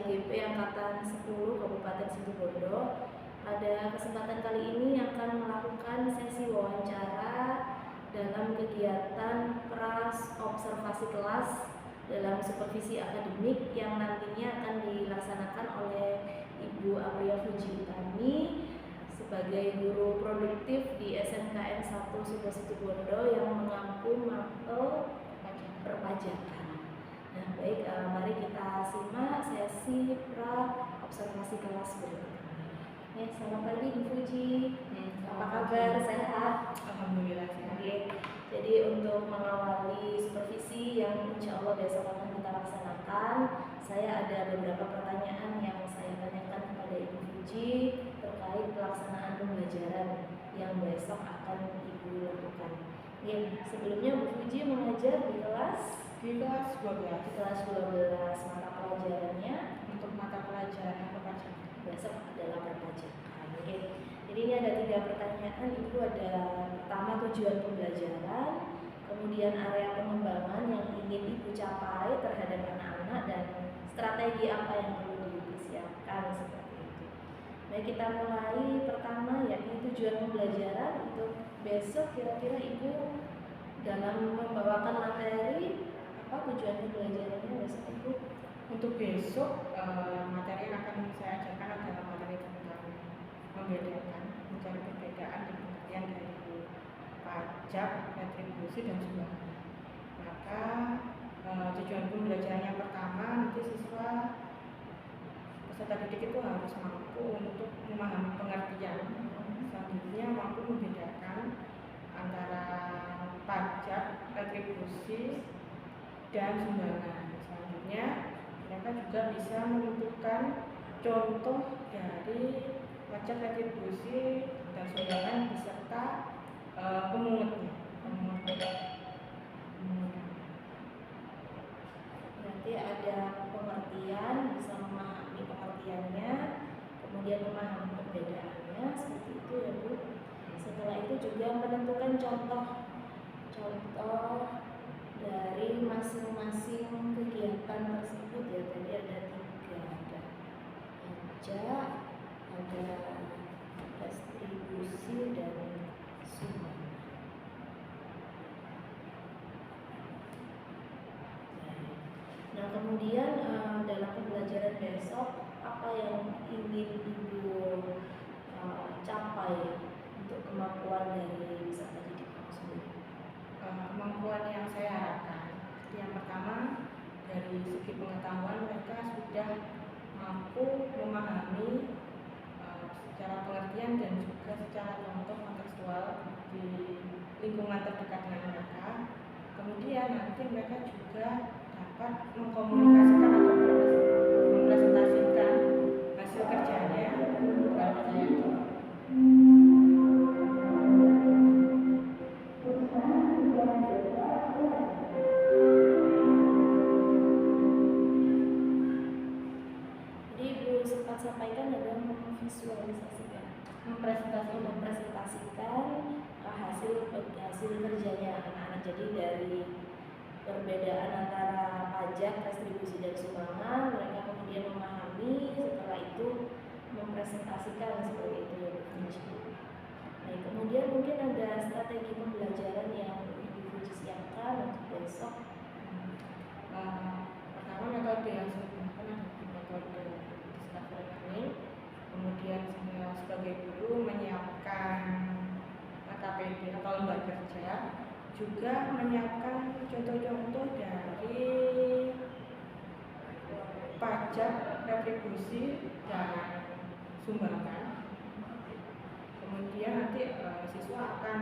LGP Angkatan 10 Kabupaten Situbondo. Pada kesempatan kali ini akan melakukan sesi wawancara dalam kegiatan pras observasi kelas dalam supervisi akademik yang nantinya akan dilaksanakan oleh Ibu Apria Fuji Utami sebagai guru produktif di SMKN 1 Subo Situbondo yang mengampu mapel perpajakan. Nah, baik, mari kita simak sesi pra observasi kelas berikut ini. Selamat pagi Ibu Fuji. Apa kabar? Sehat? Alhamdulillah sehat. Oke. Jadi untuk mengawali supervisi yang insya Allah besok akan kita laksanakan, saya ada beberapa pertanyaan yang saya tanyakan kepada Ibu Fuji terkait pelaksanaan pembelajaran yang besok akan Ibu lakukan. Sebelumnya Bu Fuji mengajar di kelas 12. Di kelas 12, mata pelajarannya Untuk mata pelajaran perpajakan besok adalah perpajakan. Oke. Jadi ini ada 3 pertanyaan. Ibu ada pertama tujuan pembelajaran, kemudian area pengembangan yang ingin Ibu capai terhadap anak-anak, dan strategi apa yang perlu dipersiapkan seperti itu. Baik, kita mulai pertama yakni tujuan pembelajaran. Untuk besok kira-kira Ibu dalam membawakan materi apa tujuan pembelajarannya besok Ibu? Untuk besok materi yang akan saya ajarkan adalah materi tentang membedakan, mencari perbedaan dan pengertian dari pajak, retribusi dan sumbangan. Maka tujuan pembelajaran yang pertama, nanti siswa peserta didik itu harus mampu untuk memahami pengertian, selanjutnya mampu membedakan antara pajak, retribusi dan sumbangan. Selanjutnya mereka juga bisa menentukan contoh dari pajak, retribusi dan sumbangan beserta pemungutnya. Berarti ada pengertian, bisa memahami pengertiannya, kemudian memahami perbedaannya, seperti itu ya Bu. Setelah itu juga menentukan contoh dari masing-masing kegiatan tersebut ya. Tadi ada 3, ada pajak, ada retribusi dan sumbangan. Nah, kemudian dalam pembelajaran besok apa yang ingin Ibu capai untuk kemampuan dari peserta didik sendiri? Kemampuan yang saya harapkan, yang pertama dari segi pengetahuan mereka sudah mampu memahami secara pengertian dan juga secara contoh kontekstual di lingkungan terdekat dengan mereka. Kemudian nanti mereka juga dapat mengkomunikasikan atau mempresentasikan hasil kerjanya kepada saya. Sampaikan adalah memvisualisasikan, mempresentasikan hasil kerjanya anak-anak. Jadi dari perbedaan antara pajak, retribusi dan sumbangan, mereka kemudian memahami, setelah itu mempresentasikan seperti itu ya. Baik, kemudian mungkin ada strategi pembelajaran yang Ibu siapkan untuk besok. Pertama, metode yang saya gunakan adalah metode kemudian saya sebagai guru menyiapkan KPD atau lembar kerja, juga menyiapkan contoh-contoh dari pajak, retribusi dan sumbangan. Kemudian nanti siswa akan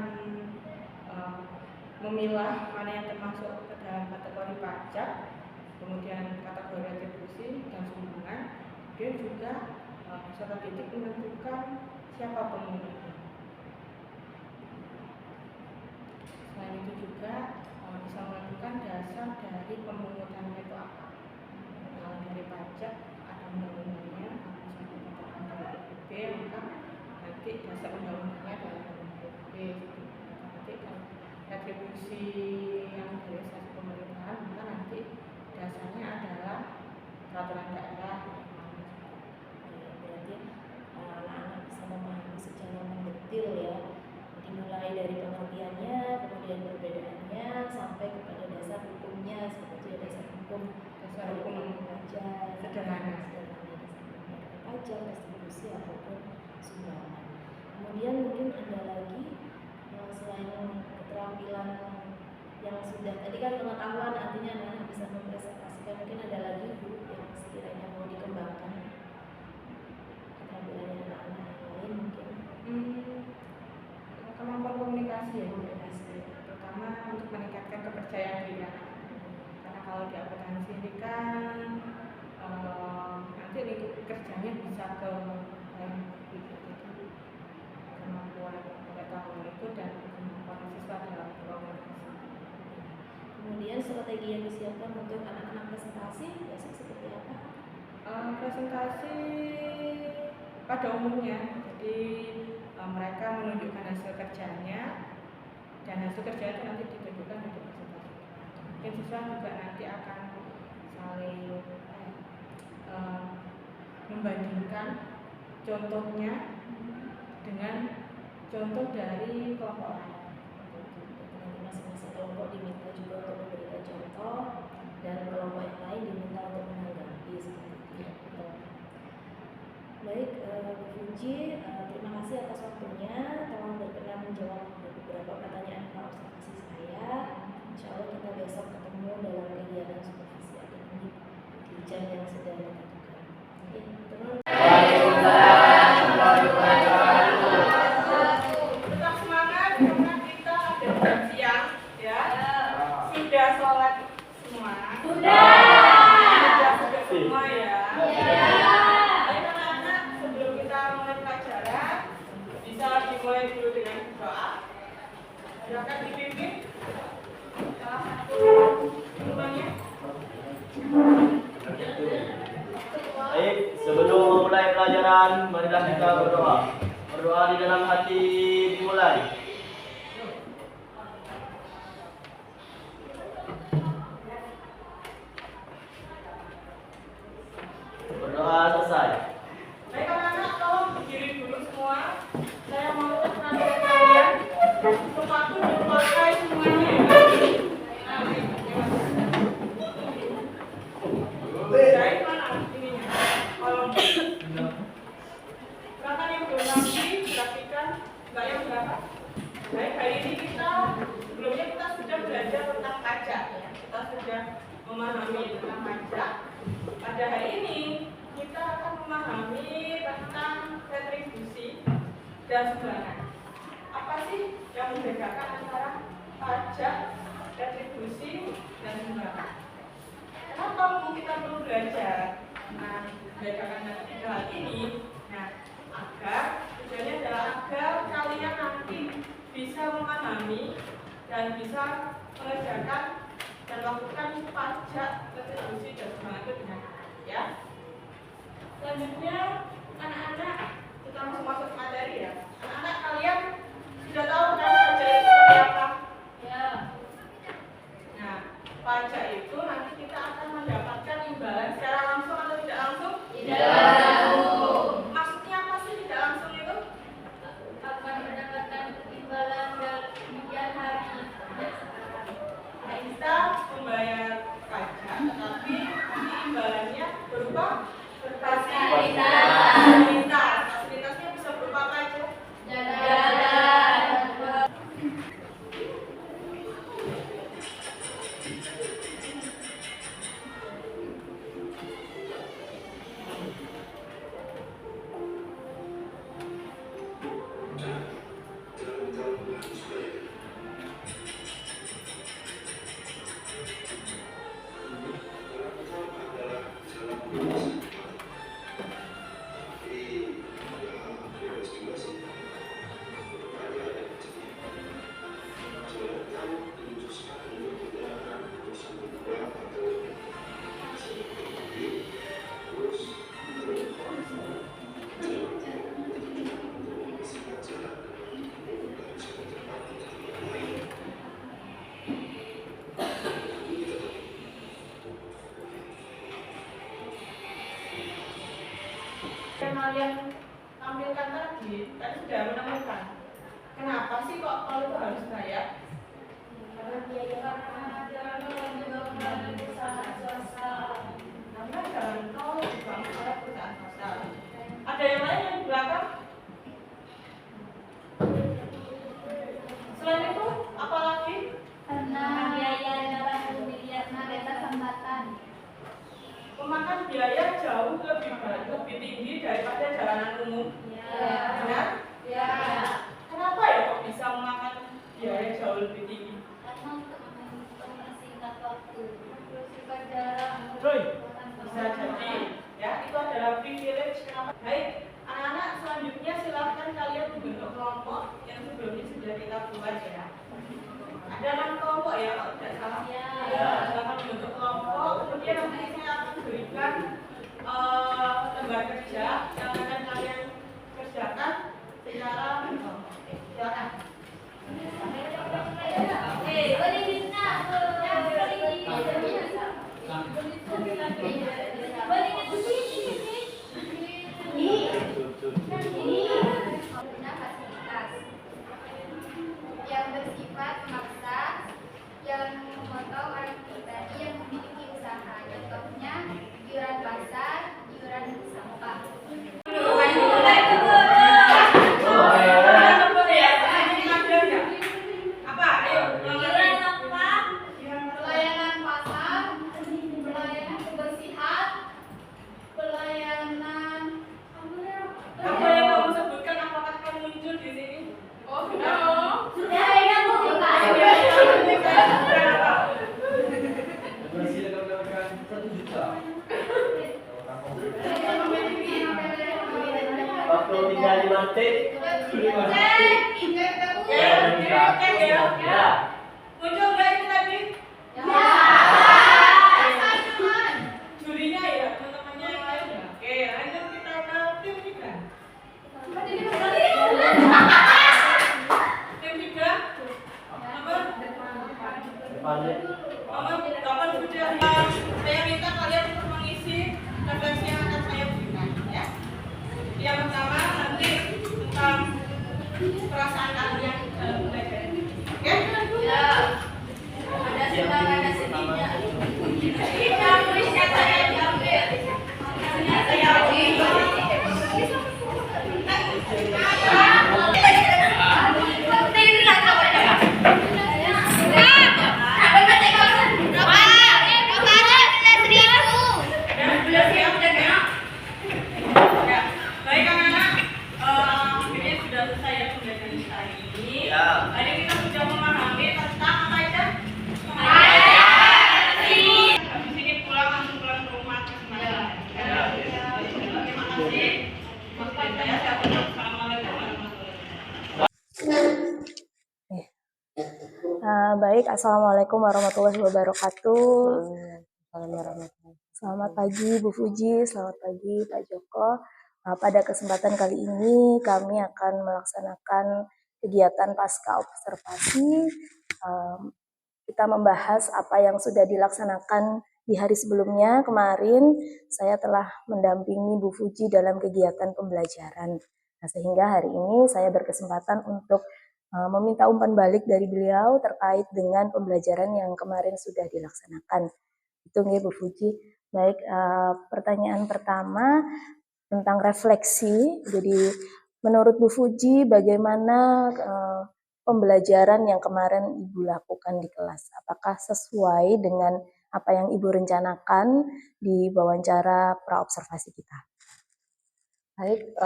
memilah mana yang termasuk ke dalam kategori pajak, kemudian kategori retribusi dan sumbangan. Dia juga peserta didik menentukan siapa pemungutnya. Selain itu juga bisa menentukan dasar dari pemungutannya itu apa. Kalau dari pajak ada undang-undangnya, misalnya dikatakan dari PBB, maka nanti dasar undang-undangnya adalah PBB. Nanti kalau retribusi yang dari instansi pemerintahan, maka nanti dasarnya adalah peraturan daerah pajak, restitusi ataupun sumbangan. Kemudian mungkin ada lagi selain keterampilan yang sudah tadi kan pengetahuan artinya anak bisa mempresentasikan, mungkin ada lagi Bu yang sekiranya mau dikembangkan keterampilan anak-anak yang lain mungkin. Kemampuan komunikasi ya, terutama untuk meningkatkan kepercayaan diri anak. Karena kalau di akuntansi ini kan nanti lingkup kerjanya bisa ke kemampuan pengetahuan itu dan kemampuan siswa dalam berkomunikasi. Kemudian strategi yang disiapkan untuk anak-anak presentasi biasanya seperti apa? Presentasi pada umumnya, jadi mereka menunjukkan hasil kerjanya dan hasil kerja itu nanti ditunjukkan di presentasi. Mungkin siswa juga nanti akan saling membandingkan contohnya dengan contoh dari kelompok lain. Nanti masing-masing kelompok diminta juga untuk memberikan contoh dan kelompok yang lain diminta untuk menanggapi seperti itu. Baik, Bu Fuji, terima kasih atas waktunya. Tolong berkenan menjawab beberapa pertanyaan observasi saya. Insya Allah kita besok ketemu dalam kegiatan supervisi akademik di jam yang sudah ditentukan. Oke, terus. Tetap semangat karena kita ada jam siang, ya. Sudah sholat semua. Sudah semua ya. Dimulai dulu dengan doa. Silakan dipimpin salah satu temannya. Baik, sebelum memulai pelajaran, marilah kita berdoa. Berdoa di dalam hati dimulai. Berdoa selesai. Baik anak-anak, tolong berdiri dulu semua. Saya mau perhatian kalian untuk aku dipakai semuanya ya. Baik, mana ininya? Kalau silakan yang belum nanti grafikan nggak yang berapa? Baik, hari ini sebelumnya kita sudah belajar tentang pajak ya. Kita sudah memahami tentang pajak. Pada hari ini kita akan memahami tentang retribusi dan sumbangan. Apa sih yang membedakan antara pajak, retribusi, dan sumbangan? Kenapa kita perlu belajar? Nah, membedakan tiga hal ini, tujuannya adalah agar kalian nanti bisa memahami dan bisa mengerjakan dan lakukan pajak, retribusi, dan sumbangan itu dengan ya. Selanjutnya, anak-anak kita masuk materi ya. Anak-anak kalian sudah tahu kan pajak itu seperti apa? Ya. Nah, pajak itu nanti kita akan mendapatkan imbalan secara langsung atau tidak langsung? Tidak langsung. Maksudnya apa sih tidak langsung itu? Akan mendapatkan imbalan dan kemudian hari. Nah, kita membayar pajak, tetapi imbalannya berupa fasilitasnya bisa berupa apa aja? Jalan. Kalian tampilkan tadi sudah menemukan kenapa sih kok kalau itu harus bayar? Karena biaya dan juga kembali usaha swasta. Karena jalan tol dibangun oleh perusahaan swasta. yang lain yang di belakang? Selain itu, apa lagi? Karena biaya dalam melihat kereta hambatan. Memakan biaya jauh lebih tinggi daripada jalanan umum. Benar? Ya. Kenapa ya kok bisa memakan biaya jauh lebih tinggi? Karena untuk mempersingkat waktu, mempersingkat jarak. Bisa jadi, ya itu adalah privilege. Kenapa? Baik, anak-anak selanjutnya silahkan kalian membentuk kelompok yang sebelumnya sudah kita buat ya. Ada 6 kelompok ya kalau tidak salah. Ya. Silahkan membentuk kelompok. Kemudian nanti saya akan berikan lembar kerja yang akan kalian kerjakan secara silakan. Yang bersifat memaksa, yang memotong orang pribadi yang memiliki usaha. Contohnya iuran pasar, iuran sampah. Apa? Ayo, Pelayanan pasar, pelayanan kebersihan, pelayanan apa yang kamu sebutkan apakah akan muncul di sini? Oh, Sudah. Masih mendapatkan 1 juta. Waktu tinggal 5 detik. Ya. Muncul nggak itu tadi? Jurinya ya, teman-temannya yang lain ya. Oke, lanjut kita ke tim 3. Tim 3. Nomor Depannya. nomor 8 sudah. Saya minta kalian untuk mengisi refleksi yang akan saya berikan ya. Yang pertama nanti tentang perasaan kalian dalam belajar ini. Oke? Ya. Ada senang, ada sedihnya. Kita bisa saya diambil. Saya Ya, baik anak-anak, ini sudah selesai ya pembelajaran kita ini. Ya. Tadi kita sudah memahami tentang apa aja? Habis ini pulang langsung pulang ke rumah masing-masing. Ya. Terima kasih. Assalamualaikum warahmatullahi wabarakatuh. Baik, Assalamualaikum warahmatullahi wabarakatuh. Selamat pagi Bu Fuji, selamat pagi Pak Joko. Pada kesempatan kali ini kami akan melaksanakan kegiatan pasca observasi. Kita membahas apa yang sudah dilaksanakan di hari sebelumnya. Kemarin saya telah mendampingi Bu Fuji dalam kegiatan pembelajaran. Nah, sehingga hari ini saya berkesempatan untuk meminta umpan balik dari beliau terkait dengan pembelajaran yang kemarin sudah dilaksanakan. Itu nggih Bu Fuji. Baik, pertanyaan pertama tentang refleksi. Jadi menurut Bu Fuji bagaimana pembelajaran yang kemarin Ibu lakukan di kelas? Apakah sesuai dengan apa yang Ibu rencanakan di wawancara praobservasi kita? Baik,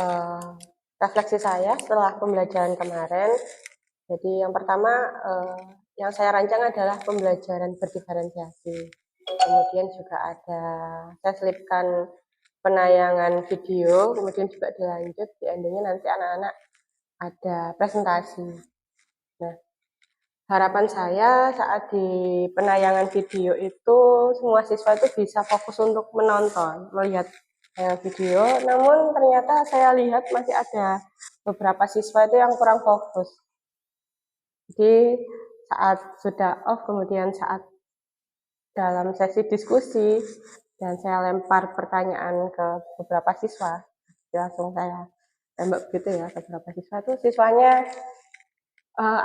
refleksi saya setelah pembelajaran kemarin. Jadi yang pertama yang saya rancang adalah pembelajaran berdiferensiasi. Kemudian juga ada saya selipkan penayangan video, kemudian juga dilanjut di endingnya nanti anak-anak ada presentasi. Nah, harapan saya saat di penayangan video itu semua siswa itu bisa fokus untuk menonton, melihat video, namun ternyata saya lihat masih ada beberapa siswa itu yang kurang fokus. Jadi saat sudah off, kemudian saat dalam sesi diskusi dan saya lempar pertanyaan ke beberapa siswa, langsung saya tembak gitu ya ke beberapa siswa itu siswanya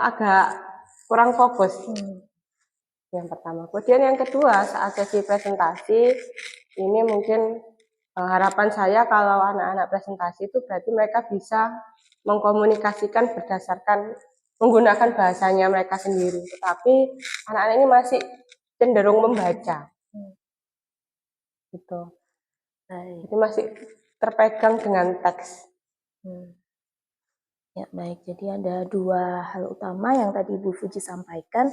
agak kurang fokus. Yang pertama. Kemudian yang kedua saat sesi presentasi ini mungkin Harapan saya kalau anak-anak presentasi itu berarti mereka bisa mengkomunikasikan berdasarkan menggunakan bahasanya mereka sendiri. Tetapi anak-anak ini masih cenderung membaca. Gitu. Baik. Jadi masih terpegang dengan teks. Ya, baik. Jadi ada dua hal utama yang tadi Ibu Fuji sampaikan.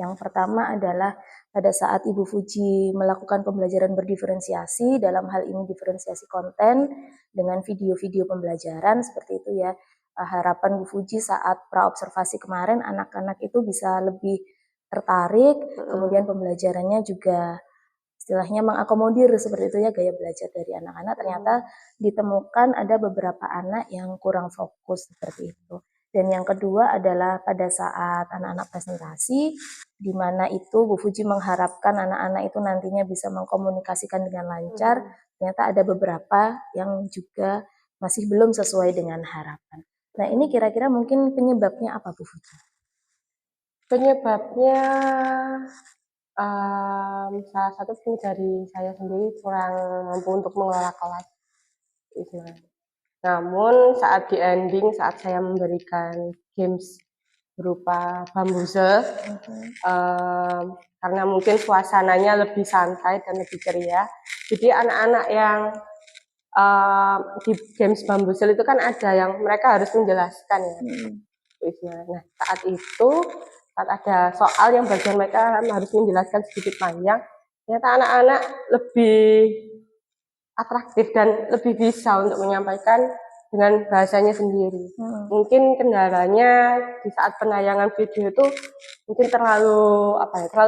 Yang pertama adalah pada saat Ibu Fuji melakukan pembelajaran berdiferensiasi, dalam hal ini diferensiasi konten dengan video-video pembelajaran seperti itu ya. Harapan Bu Fuji saat praobservasi kemarin anak-anak itu bisa lebih tertarik, kemudian pembelajarannya juga istilahnya mengakomodir seperti itu ya gaya belajar dari anak-anak. Ternyata ditemukan ada beberapa anak yang kurang fokus seperti itu. Dan yang kedua adalah pada saat anak-anak presentasi, di mana itu Bu Fuji mengharapkan anak-anak itu nantinya bisa mengkomunikasikan dengan lancar. Ternyata ada beberapa yang juga masih belum sesuai dengan harapan. Nah, ini kira-kira mungkin penyebabnya apa Bu Fuji? Penyebabnya salah satu pun dari saya sendiri kurang mampu untuk mengelola kelas. Namun saat di ending, saat saya memberikan games berupa bambuzel, karena mungkin suasananya lebih santai dan lebih ceria, jadi anak-anak yang di games bambuzel itu kan ada yang mereka harus menjelaskan ya. Nah, saat ada soal yang bagian mereka harus menjelaskan sedikit panjang, ternyata anak-anak lebih atraktif dan lebih bisa untuk menyampaikan dengan bahasanya sendiri. Mungkin kendalanya di saat penayangan video itu mungkin terlalu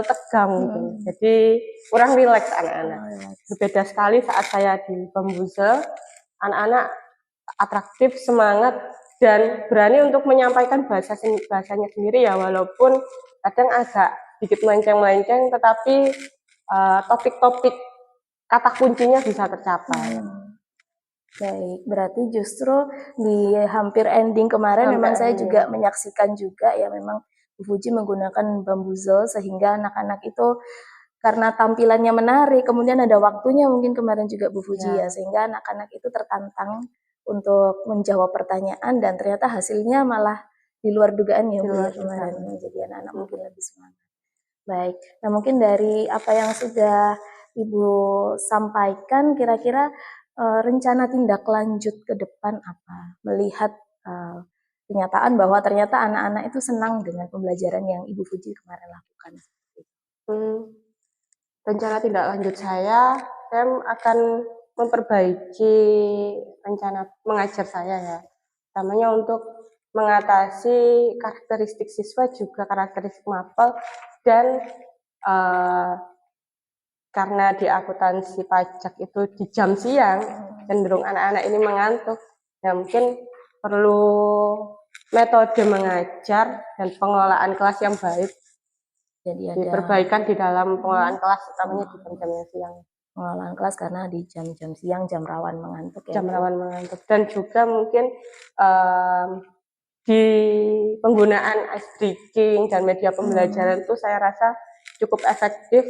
tegang mungkin. Jadi kurang rileks anak-anak. Berbeda sekali saat saya di Bambuzel, anak-anak atraktif, semangat, dan berani untuk menyampaikan bahasanya sendiri ya, walaupun kadang agak sedikit melenceng-melenceng, tetapi topik-topik kata kuncinya bisa tercapai. Baik, berarti justru di hampir ending kemarin memang saya juga menyaksikan juga ya, memang Bu Fuji menggunakan bambuzel sehingga anak-anak itu karena tampilannya menarik, kemudian ada waktunya mungkin kemarin juga Bu Fuji ya, sehingga anak-anak itu tertantang untuk menjawab pertanyaan dan ternyata hasilnya malah di luar dugaan ya Bu ya kemarin. Jadi anak-anak mungkin lebih semangat. Baik, nah mungkin dari apa yang sudah Ibu sampaikan, kira-kira rencana tindak lanjut ke depan apa? Melihat kenyataan bahwa ternyata anak-anak itu senang dengan pembelajaran yang Ibu Fuji kemarin lakukan. Rencana tindak lanjut saya akan memperbaiki rencana mengajar saya ya. Utamanya untuk mengatasi karakteristik siswa juga karakteristik mapel dan karena di akuntansi pajak itu di jam siang, cenderung anak-anak ini mengantuk. Ya mungkin perlu metode mengajar dan pengelolaan kelas yang baik. Jadi ada diperbaikan di dalam pengelolaan kelas, utamanya di jam-jam siang. Pengelolaan kelas karena di jam-jam siang, jam rawan mengantuk ya. Jam rawan mengantuk. Dan juga mungkin di penggunaan ice breaking dan media pembelajaran itu saya rasa cukup efektif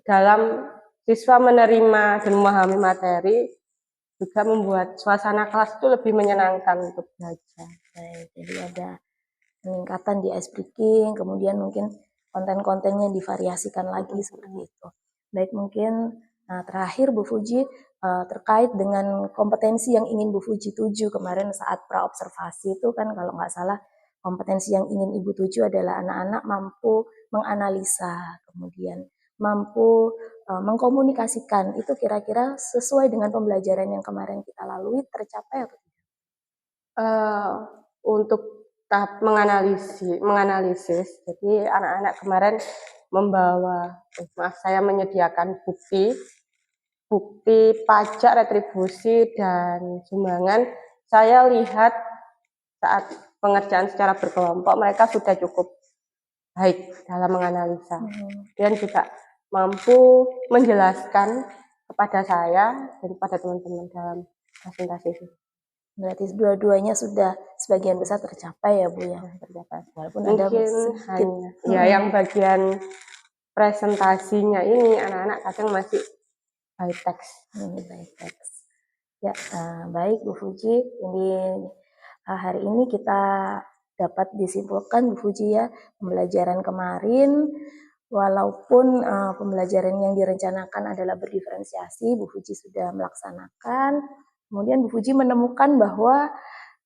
dalam siswa menerima dan memahami materi, juga membuat suasana kelas itu lebih menyenangkan untuk belajar. Baik, jadi ada peningkatan di ice breaking, kemudian mungkin konten-kontennya divariasikan lagi seperti itu. Baik, mungkin terakhir Bu Fuji terkait dengan kompetensi yang ingin Bu Fuji tuju kemarin saat praobservasi itu kan kalau nggak salah kompetensi yang ingin Ibu tuju adalah anak-anak mampu menganalisa, kemudian mampu mengkomunikasikan. Itu kira-kira sesuai dengan pembelajaran yang kemarin kita lalui tercapai atau tidak? Untuk tahap menganalisis, jadi anak-anak kemarin saya menyediakan bukti pajak, retribusi, dan sumbangan. Saya lihat saat pengerjaan secara berkelompok mereka sudah cukup baik dalam menganalisa dan juga mampu menjelaskan kepada saya dan kepada teman-teman dalam presentasi itu. Berarti dua-duanya sudah sebagian besar tercapai ya Bu ya, tercapai. Walaupun mungkin ada sedikit yang bagian presentasinya ini anak-anak kadang masih by text. By text. Ya, baik Bu Fuji. Ini hari ini kita dapat disimpulkan Bu Fuji ya, pembelajaran kemarin walaupun pembelajaran yang direncanakan adalah berdiferensiasi, Bu Fuji sudah melaksanakan. Kemudian Bu Fuji menemukan bahwa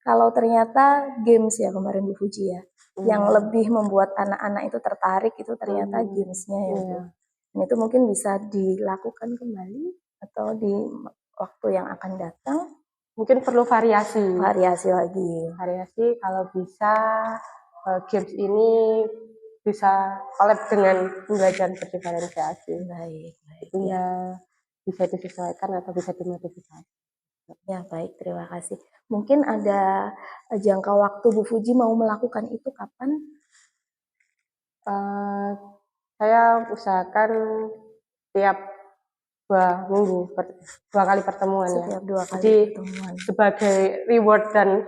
kalau ternyata games ya kemarin Bu Fuji ya, yang lebih membuat anak-anak itu tertarik itu ternyata gamesnya ya Bu. Dan itu mungkin bisa dilakukan kembali atau di waktu yang akan datang. Mungkin perlu variasi lagi. Variasi kalau bisa games ini bisa collab dengan pembelajaran berdiferensiasi. Baik. Sehingga bisa disesuaikan atau bisa dimodifikasi. Ya, baik, terima kasih. Mungkin ada jangka waktu Bu Fuji mau melakukan itu kapan? Saya usahakan tiap 2 minggu, 2 kali pertemuan ya. Setiap 2 kali Jadi, pertemuan. sebagai reward dan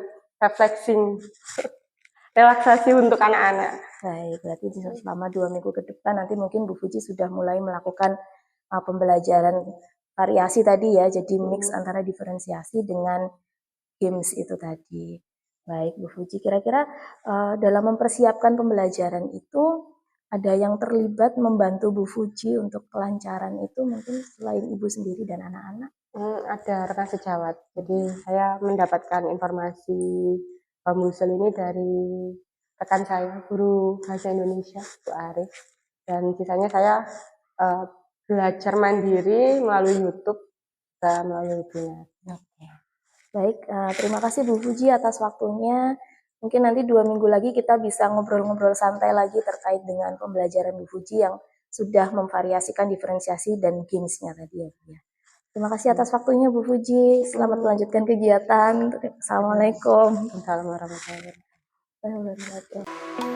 relaksasi untuk anak-anak. Baik, berarti selama 2 minggu ke depan nanti mungkin Bu Fuji sudah mulai melakukan pembelajaran variasi tadi ya, jadi mix antara diferensiasi dengan games itu tadi. Baik Bu Fuji, kira-kira dalam mempersiapkan pembelajaran itu ada yang terlibat membantu Bu Fuji untuk kelancaran itu mungkin selain Ibu sendiri dan anak-anak? Ada rekan sejawat, jadi saya mendapatkan informasi Bambusul ini dari rekan saya, guru bahasa Indonesia, Bu Arif. Dan sisanya saya belajar mandiri melalui YouTube dan melalui webinar. Oke. Baik, terima kasih Bu Fuji atas waktunya. Mungkin nanti 2 minggu lagi kita bisa ngobrol-ngobrol santai lagi terkait dengan pembelajaran Bu Fuji yang sudah memvariasikan diferensiasi dan gamesnya tadi ya Bu ya. Terima kasih atas waktunya Bu Fuji. Selamat melanjutkan kegiatan. Assalamualaikum. Assalamualaikum warahmatullahi wabarakatuh.